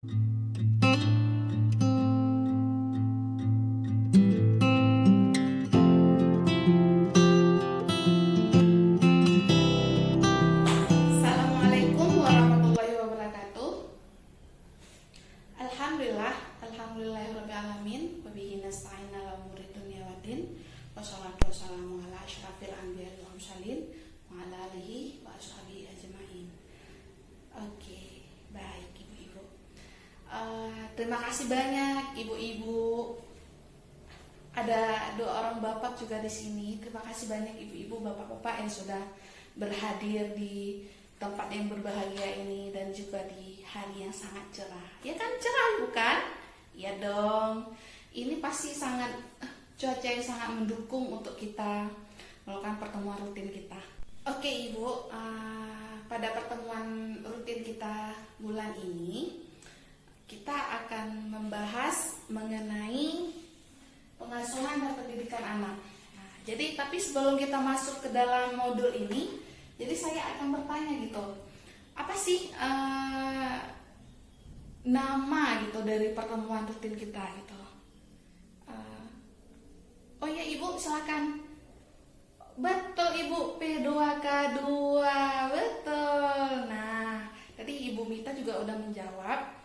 Assalamualaikum warahmatullahi wabarakatuh. Alhamdulillahirrabbilalamin. Wabihi nasta'in ala umuri dunya waddin. Wassalatu wassalamu ala asyrafil anbiya'i wal mursalin wa ala alihi wa ashabihi ajmain. Oke, baik ibu-ibu. Terima kasih banyak ibu-ibu. Ada dua orang bapak juga di sini. Terima kasih banyak ibu-ibu, bapak-bapak yang sudah berhadir di tempat yang berbahagia ini dan juga di hari yang sangat cerah. Ya kan, cerah bukan? Ya dong. Ini pasti sangat cuaca yang sangat mendukung untuk kita melakukan pertemuan rutin kita. Oke ibu, pada pertemuan rutin kita bulan ini kita akan membahas mengenai pengasuhan dan pendidikan anak. Nah, jadi tapi sebelum kita masuk ke dalam modul ini, jadi saya akan bertanya gitu, apa sih nama gitu dari pertemuan rutin kita gitu? Oh ya ibu, silakan. Betul ibu, P2K2, betul. Nah, tadi ibu Mita juga udah menjawab,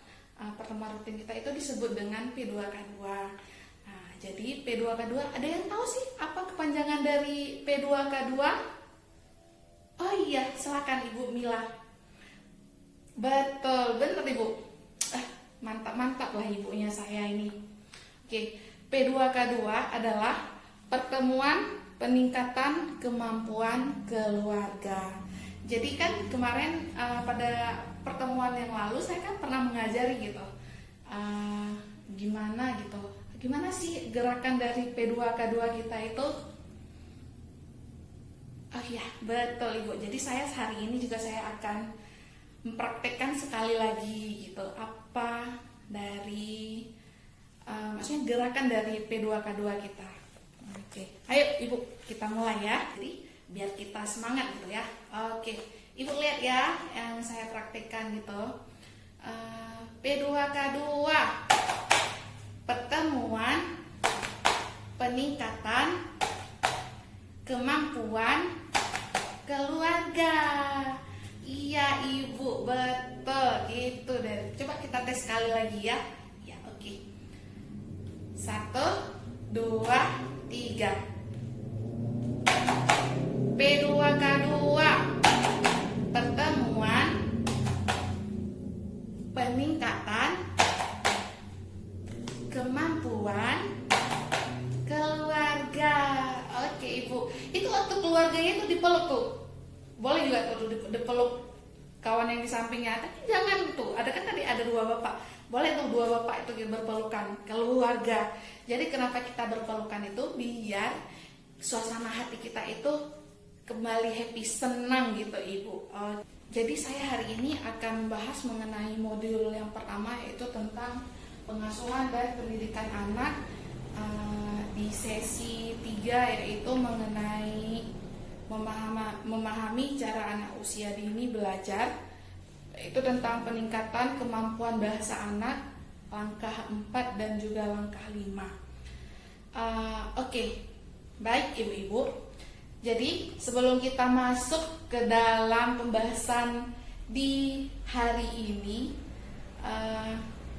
pertemuan rutin kita itu disebut dengan P2K2. Nah, jadi P2K2, ada yang tahu sih apa kepanjangan dari P2K2? Oh iya, silakan Ibu Mila. Betul, benar Ibu. Mantap lah ibunya saya ini. Oke, P2K2 adalah pertemuan peningkatan kemampuan keluarga. Jadi kan kemarin pada pertemuan yang lalu saya kan pernah mengajari gitu. Gimana sih gerakan dari P2K2 kita itu? Oh iya, betul Ibu. Jadi saya hari ini juga saya akan mempraktekkan sekali lagi gitu apa dari maksudnya gerakan dari P2K2 kita. Oke, ayo Ibu kita mulai ya. Jadi biar kita semangat gitu ya. Oke, Ibu lihat ya yang saya praktekkan gitu. P2K2 pertemuan peningkatan kemampuan keluarga. Iya Ibu, betul gitu deh. Coba kita tes sekali lagi ya. Ya oke. 1, 2, 3. P2K2 pertemuan peningkatan kemampuan keluarga. Oke Ibu, itu waktu keluarganya itu dipeluk tuh. Boleh juga tuh dipeluk kawan yang di sampingnya. Tapi jangan tuh, ada kan tadi ada dua bapak. Boleh tuh dua bapak itu berpelukan keluarga. Jadi kenapa kita berpelukan itu? Biar suasana hati kita itu kembali happy, senang gitu Ibu. Jadi saya hari ini akan membahas mengenai modul yang pertama, yaitu tentang pengasuhan dan pendidikan anak. Di sesi 3 yaitu mengenai memahami cara anak usia dini belajar, itu tentang peningkatan kemampuan bahasa anak langkah 4 dan juga langkah 5. Oke, baik ibu-ibu. Jadi sebelum kita masuk ke dalam pembahasan di hari ini,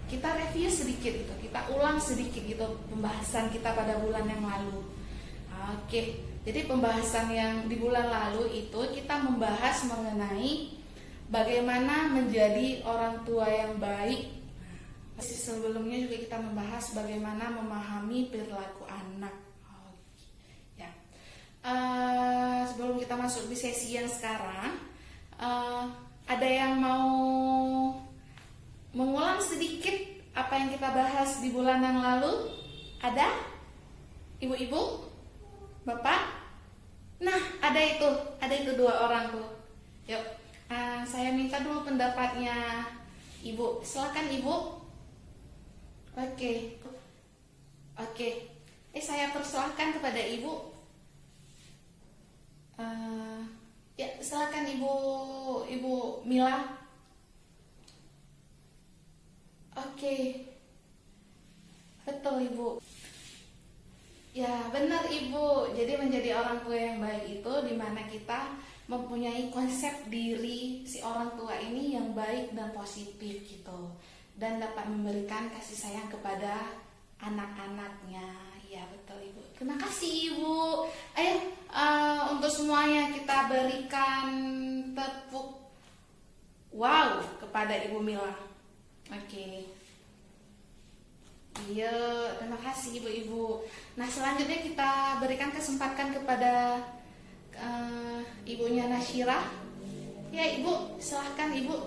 kita review sedikit gitu, kita ulang sedikit gitu pembahasan kita pada bulan yang lalu. Oke, jadi pembahasan yang di bulan lalu itu kita membahas mengenai bagaimana menjadi orang tua yang baik. Sebelumnya juga kita membahas bagaimana memahami perilaku anak. Ya. Sebelum kita masuk di sesi yang sekarang, ada yang mau mengulang sedikit apa yang kita bahas di bulan yang lalu? Ada? Ibu-ibu? Bapak? Nah, ada itu dua orang tuh. Yuk, saya minta dulu pendapatnya Ibu. Silakan Ibu. Oke. Saya persilahkan kepada Ibu. Ya, silakan Ibu Mila. Oke, betul Ibu. Ya benar Ibu, jadi menjadi orang tua yang baik itu dimana kita mempunyai konsep diri si orang tua ini yang baik dan positif gitu, dan dapat memberikan kasih sayang kepada anak-anaknya. Ya betul Ibu, terima kasih Ibu. Ayo untuk semuanya kita berikan tepuk wow kepada Ibu Mila. Oke. Iya, terima kasih Ibu-ibu. Nah, selanjutnya kita berikan kesempatan kepada ibunya Nasyirah. Ya, Ibu, silahkan Ibu.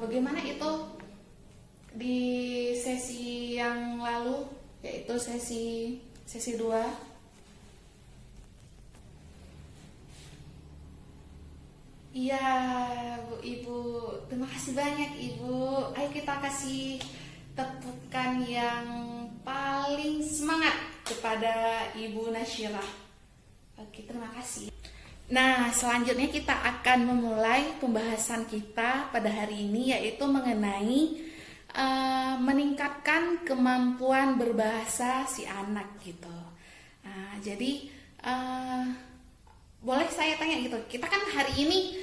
Bagaimana itu di sesi yang lalu, yaitu sesi 2? Iya, Bu Ibu. Terima kasih banyak Ibu. Ayo kita kasih tepukan yang paling semangat kepada Ibu Nasyirah. Oke, terima kasih. Nah, selanjutnya kita akan memulai pembahasan kita pada hari ini, yaitu mengenai meningkatkan kemampuan berbahasa si anak gitu. Nah, jadi boleh saya tanya gitu, kita kan hari ini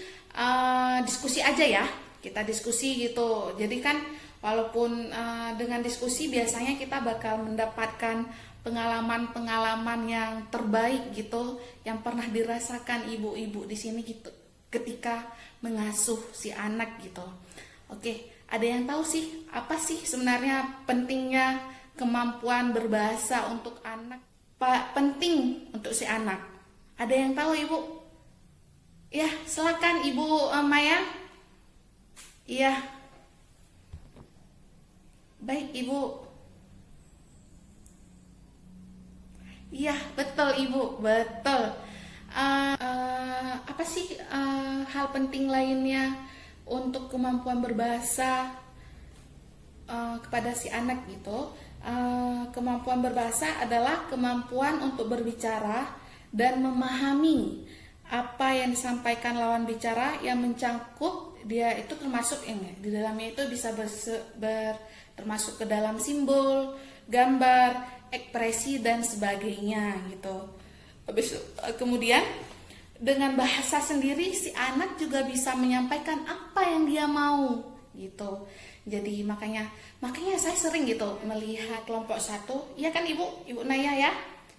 diskusi aja ya, kita diskusi gitu. Jadi kan walaupun dengan diskusi biasanya kita bakal mendapatkan pengalaman-pengalaman yang terbaik gitu, yang pernah dirasakan ibu-ibu di sini gitu, ketika mengasuh si anak gitu. Oke, ada yang tahu sih apa sih sebenarnya pentingnya kemampuan berbahasa untuk anak? Penting untuk si anak. Ada yang tahu Ibu? Ya, silakan Ibu Maya. Iya. Baik Ibu. Iya betul Ibu, betul. Apa sih hal penting lainnya untuk kemampuan berbahasa kepada si anak gitu? Kemampuan berbahasa adalah kemampuan untuk berbicara dan memahami apa yang disampaikan lawan bicara yang mencangkup dia itu, termasuk ini di dalamnya itu bisa termasuk ke dalam simbol, gambar, ekspresi dan sebagainya gitu. Habis kemudian dengan bahasa sendiri si anak juga bisa menyampaikan apa yang dia mau gitu. Jadi makanya saya sering gitu melihat kelompok 1, iya kan Ibu Naya ya?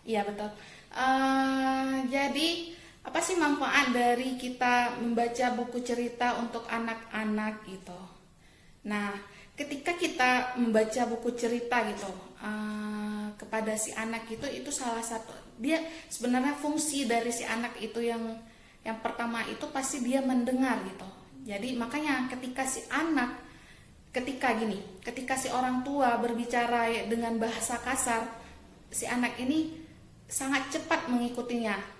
Iya betul. Jadi apa sih manfaat dari kita membaca buku cerita untuk anak-anak gitu? Nah, ketika kita membaca buku cerita gitu kepada si anak itu salah satu, dia sebenarnya fungsi dari si anak itu yang pertama itu pasti dia mendengar gitu. Jadi makanya ketika si orang tua berbicara dengan bahasa kasar, si anak ini sangat cepat mengikutinya.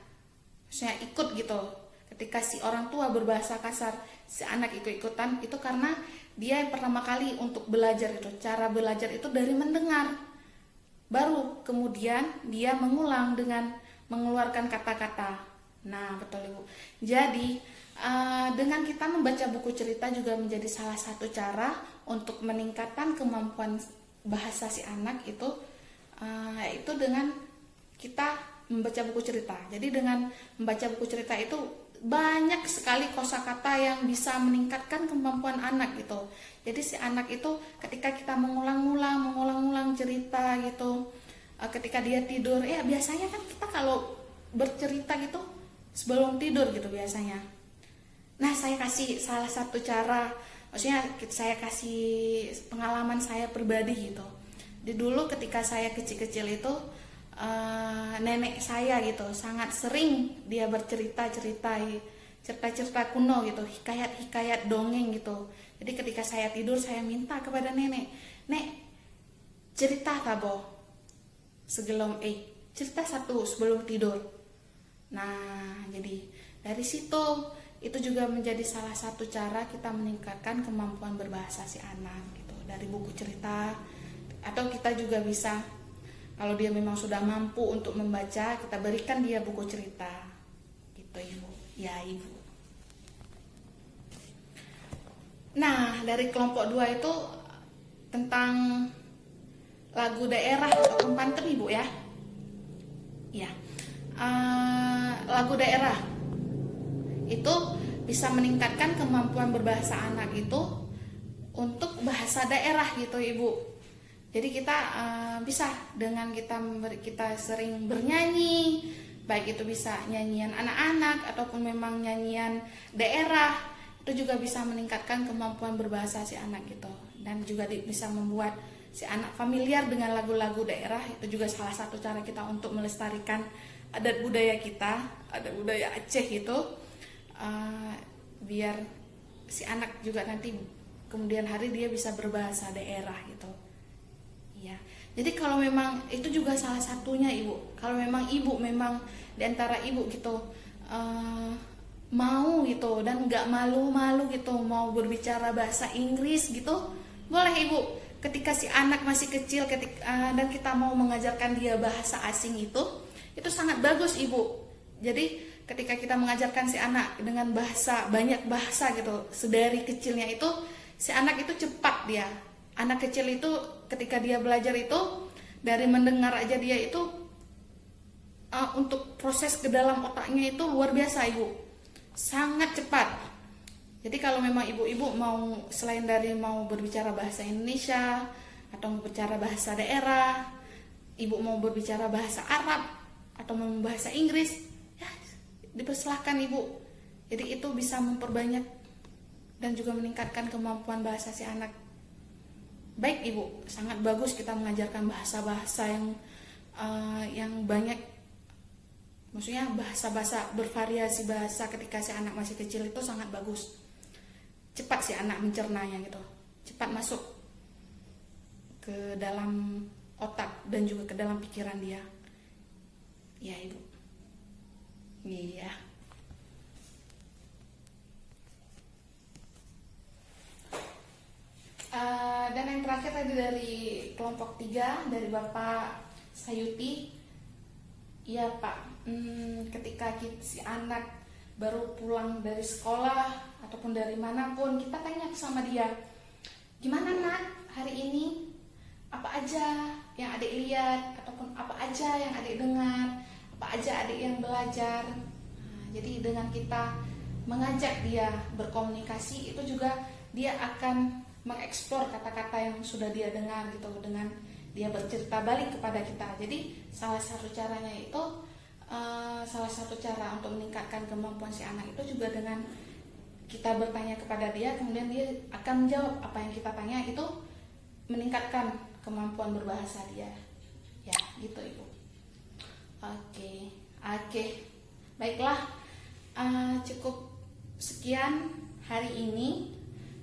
Saya ikut gitu. Ketika si orang tua berbahasa kasar, si anak ikut-ikutan, itu karena dia yang pertama kali untuk belajar itu, cara belajar itu dari mendengar. Baru kemudian dia mengulang dengan mengeluarkan kata-kata. Nah, betul Ibu. Jadi dengan kita membaca buku cerita juga menjadi salah satu cara untuk meningkatkan kemampuan bahasa si anak itu, yaitu dengan kita membaca buku cerita. Jadi dengan membaca buku cerita itu banyak sekali kosakata yang bisa meningkatkan kemampuan anak gitu. Jadi si anak itu ketika kita mengulang-ulang cerita gitu, ketika dia tidur, ya biasanya kan kita kalau bercerita gitu sebelum tidur gitu biasanya. Nah, saya kasih salah satu cara, maksudnya saya kasih pengalaman saya pribadi gitu. Di dulu ketika saya kecil-kecil itu nenek saya gitu sangat sering dia bercerita kuno gitu, hikayat dongeng gitu. Jadi ketika saya tidur saya minta kepada nek cerita kabo sebelum cerita satu sebelum tidur. Nah, jadi dari situ itu juga menjadi salah satu cara kita meningkatkan kemampuan berbahasa si anak gitu, dari buku cerita. Atau kita juga bisa, kalau dia memang sudah mampu untuk membaca, kita berikan dia buku cerita gitu Ibu. Ya Ibu. Nah, dari kelompok 2 itu tentang lagu daerah atau pantun Ibu ya. Ya, lagu daerah itu bisa meningkatkan kemampuan berbahasa anak itu untuk bahasa daerah gitu Ibu. Jadi kita bisa dengan kita sering bernyanyi, baik itu bisa nyanyian anak-anak ataupun memang nyanyian daerah, itu juga bisa meningkatkan kemampuan berbahasa si anak gitu. Dan juga bisa membuat si anak familiar dengan lagu-lagu daerah. Itu juga salah satu cara kita untuk melestarikan adat budaya kita, adat budaya Aceh gitu, biar si anak juga nanti kemudian hari dia bisa berbahasa daerah gitu. Ya, jadi kalau memang itu juga salah satunya Ibu. Kalau memang Ibu memang diantara Ibu gitu mau gitu dan nggak malu-malu gitu mau berbicara bahasa Inggris gitu, boleh Ibu. Ketika si anak masih kecil dan kita mau mengajarkan dia bahasa asing itu sangat bagus Ibu. Jadi ketika kita mengajarkan si anak dengan banyak bahasa gitu, sedari kecilnya itu si anak itu cepat dia. Anak kecil itu ketika dia belajar itu dari mendengar aja dia itu untuk proses ke dalam otaknya itu luar biasa Ibu. Sangat cepat. Jadi kalau memang ibu-ibu mau selain dari mau berbicara bahasa Indonesia atau mau berbicara bahasa daerah, ibu mau berbicara bahasa Arab atau mau bahasa Inggris, ya dipersilahkan Ibu. Jadi itu bisa memperbanyak dan juga meningkatkan kemampuan bahasa si anak. Baik Ibu, sangat bagus kita mengajarkan bahasa-bahasa yang banyak. Maksudnya bahasa-bahasa bervariasi bahasa ketika si anak masih kecil itu sangat bagus. Cepat si anak mencernanya gitu. Cepat masuk ke dalam otak dan juga ke dalam pikiran dia. Ya Ibu. Iya. Dan yang terakhir tadi dari kelompok 3 dari Bapak Sayuti. Iya Pak, ketika si anak baru pulang dari sekolah ataupun dari manapun, kita tanya sama dia, gimana nak hari ini, apa aja yang adik lihat ataupun apa aja yang adik dengar, apa aja adik yang belajar. Jadi dengan kita mengajak dia berkomunikasi, itu juga dia akan mengeksplor kata-kata yang sudah dia dengar gitu, dengan dia bercerita balik kepada kita. Jadi salah satu caranya itu salah satu cara untuk meningkatkan kemampuan si anak itu juga dengan kita bertanya kepada dia, kemudian dia akan menjawab apa yang kita tanya, itu meningkatkan kemampuan berbahasa dia. Ya, gitu Ibu. Oke. Baiklah, cukup sekian hari ini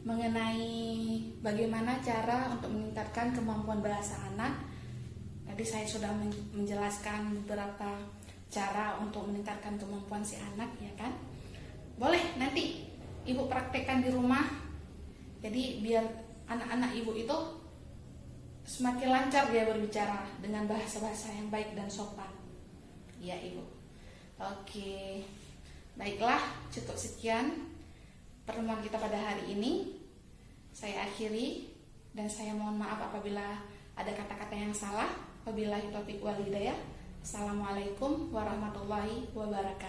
mengenai bagaimana cara untuk meningkatkan kemampuan bahasa anak. Tadi saya sudah menjelaskan beberapa cara untuk meningkatkan kemampuan si anak, ya kan? Boleh nanti Ibu praktekkan di rumah. Jadi biar anak-anak Ibu itu semakin lancar dia berbicara dengan bahasa-bahasa yang baik dan sopan. Ya Ibu. Oke. Baiklah, cukup sekian pertemuan kita pada hari ini. Saya akhiri dan saya mohon maaf apabila ada kata-kata yang salah. Wabillahi taufiq wal hidayah. Assalamualaikum warahmatullahi wabarakatuh.